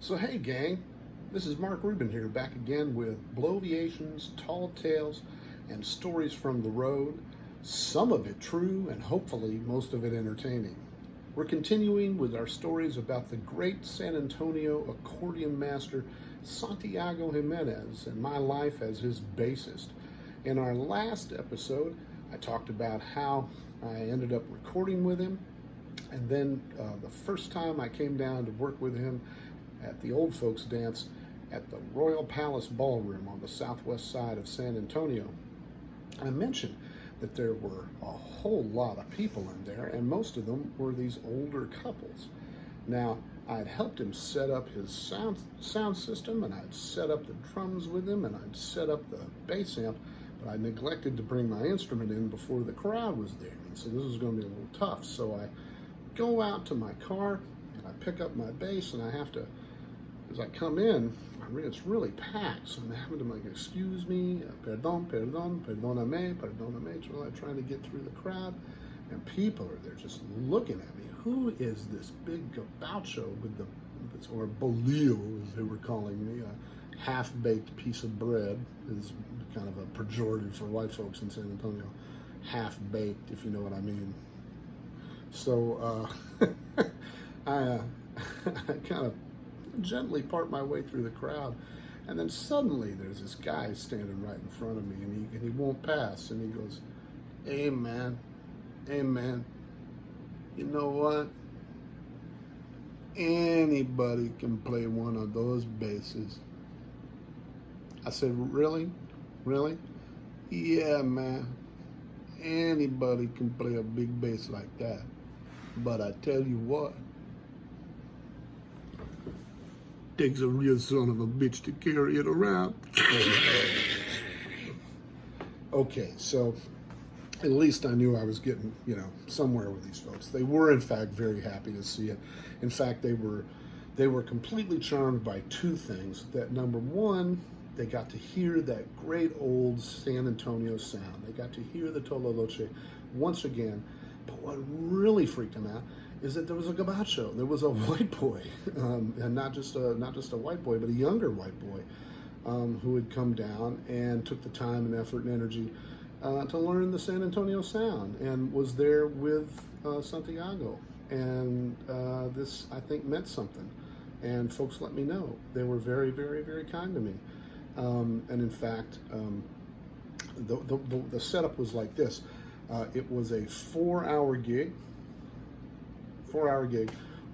So hey gang, this is Mark Rubin here, back again with Bloviations, Tall Tales, and Stories from the Road. Some of it true and hopefully most of it entertaining. We're continuing with our stories about the great San Antonio accordion master Santiago Jimenez and my life as his bassist. In our last episode, I talked about how I ended up recording with him, and then the first time I came down to work with him at the old folks dance at the Royal Palace Ballroom on the southwest side of San Antonio. I mentioned that there were a whole lot of people in there, and most of them were these older couples. Now, I'd helped him set up his sound system, and I'd set up the drums with him, and I'd set up the bass amp, but I neglected to bring my instrument in before the crowd was there, and so this was going to be a little tough. So I go out to my car, and I pick up my bass, and I have to, as I come in, it's really packed, so I'm having to like, excuse me, perdóname, so I'm trying to get through the crowd, and people are there just looking at me. Who is this big gaucho with this, or bolillo, as they were calling me, a half-baked piece of bread is kind of a pejorative for white folks in San Antonio, half-baked, if you know what I mean. So I kind of gently part my way through the crowd, and then suddenly there's this guy standing right in front of me, and he won't pass, and he goes, hey man, you know what, anybody can play one of those basses. I said, really? Yeah, man, anybody can play a big bass like that, but I tell you what, takes a real son of a bitch to carry it around. Okay, so at least I knew I was getting, somewhere with these folks. They were, in fact, very happy to see it. In fact, they were completely charmed by two things. That number one, they got to hear that great old San Antonio sound. They got to hear the Tololoche once again. But what really freaked them out is that there was a gabacho. There was a white boy, and not just a white boy, but a younger white boy, who had come down and took the time and effort and energy to learn the San Antonio sound, and was there with Santiago. And this, I think, meant something. And folks let me know. They were very, very, very kind to me. And in fact, the setup was like this. It was a 4-hour gig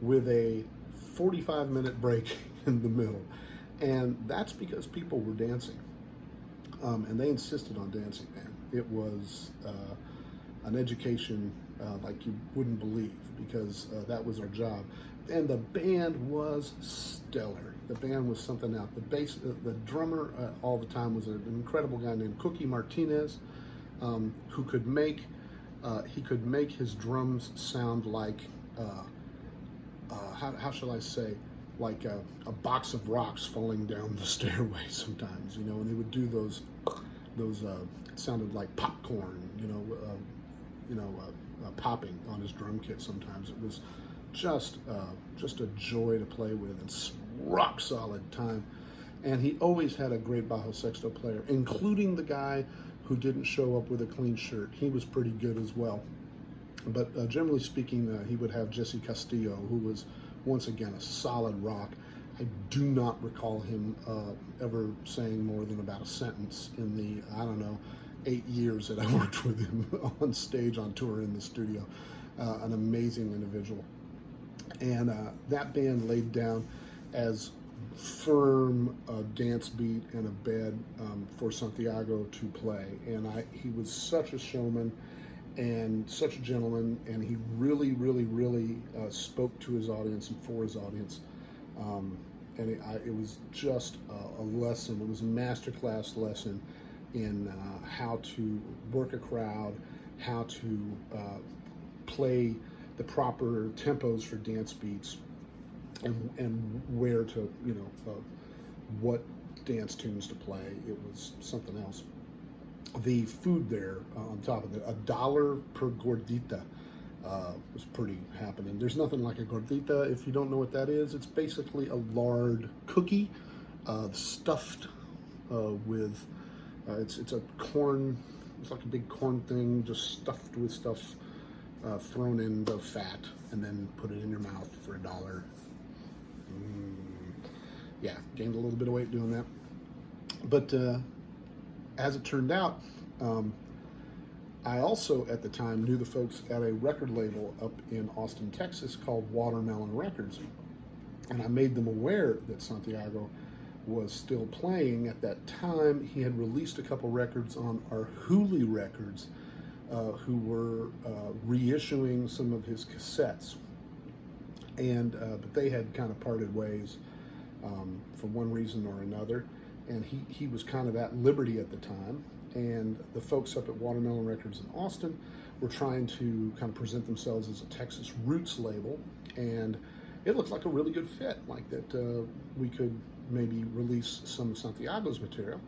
with a 45-minute break in the middle. And that's because people were dancing. And they insisted on dancing, man. It was an education like you wouldn't believe, because that was our job. And the band was stellar. The band was something else. The drummer all the time was an incredible guy named Martinez, who could make his drums sound like how shall I say, like a box of rocks falling down the stairway sometimes, and he would do those it sounded like popcorn, popping on his drum kit sometimes. It was just a joy to play with, and rock solid time. And he always had a great bajo sexto player, including the guy who didn't show up with a clean shirt. He was pretty good as well. But generally speaking, he would have Jesse Castillo, who was, once again, a solid rock. I do not recall him ever saying more than about a sentence in the, 8 years that I worked with him on stage, on tour, in the studio. An amazing individual. And that band laid down as firm a dance beat and a bed for Santiago to play. And he was such a showman and such a gentleman, and he really, really, really spoke to his audience and for his audience. And it was just a lesson. It was a masterclass lesson in how to work a crowd, how to play the proper tempos for dance beats, and where to, what dance tunes to play. It was something else. The food there, on top of it, $1 per gordita, was pretty happening. There's nothing like a gordita. If you don't know what that is, it's basically a lard cookie stuffed with, it's a corn, it's like a big corn thing, just stuffed with stuff thrown in the fat, and then put it in your mouth for $1. Yeah, gained a little bit of weight doing that. But as it turned out, I also at the time knew the folks at a record label up in Austin, Texas called Watermelon Records. And I made them aware that Santiago was still playing. At that time, he had released a couple records on our Hooli Records, who were reissuing some of his cassettes. And but they had kind of parted ways for one reason or another. And he was kind of at liberty at the time. And the folks up at Watermelon Records in Austin were trying to kind of present themselves as a Texas roots label. And it looked like a really good fit, like that we could maybe release some of Santiago's material.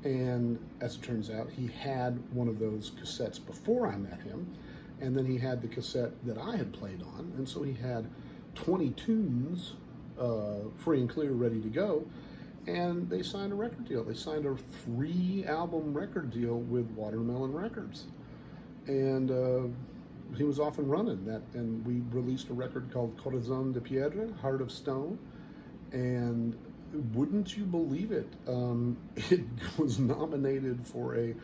And as it turns out, he had one of those cassettes before I met him. And then he had the cassette that I had played on. And so he had 20 tunes free and clear, ready to go. And they signed a record deal. They signed a 3-album record deal with Watermelon Records. And he was off and running. And we released a record called Corazón de Piedra, Heart of Stone. And wouldn't you believe it, it was nominated for a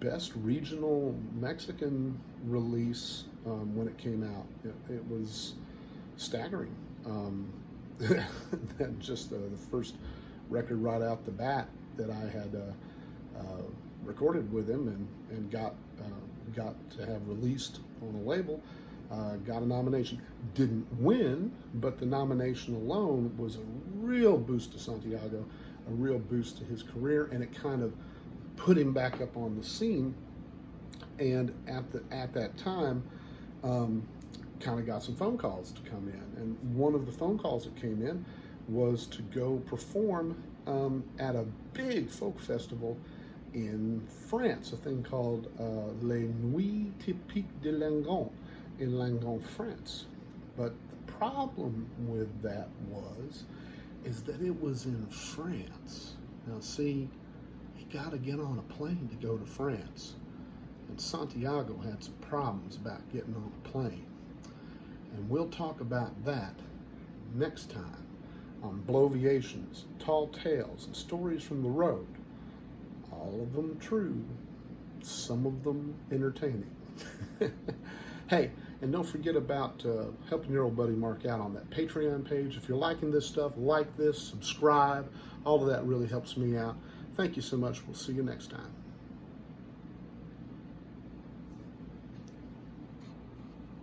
Best Regional Mexican release when it came out. It was staggering. That just the first record right out the bat that I had recorded with him and got to have released on a label, got a nomination. Didn't win, but the nomination alone was a real boost to Santiago, a real boost to his career, and it kind of put him back up on the scene. And at that time, kind of got some phone calls to come in, and one of the phone calls that came in was to go perform at a big folk festival in France, a thing called Les Nuits Typiques de Langon in Langon, France. But the problem with that is that it was in France. Now see, you got to get on a plane to go to France, and Santiago had some problems about getting on a plane. And we'll talk about that next time on Bloviations, Tall Tales, and Stories from the Road. All of them true, some of them entertaining. Hey, and don't forget about helping your old buddy Mark out on that Patreon page. If you're liking this stuff, like this, subscribe. All of that really helps me out. Thank you so much. We'll see you next time.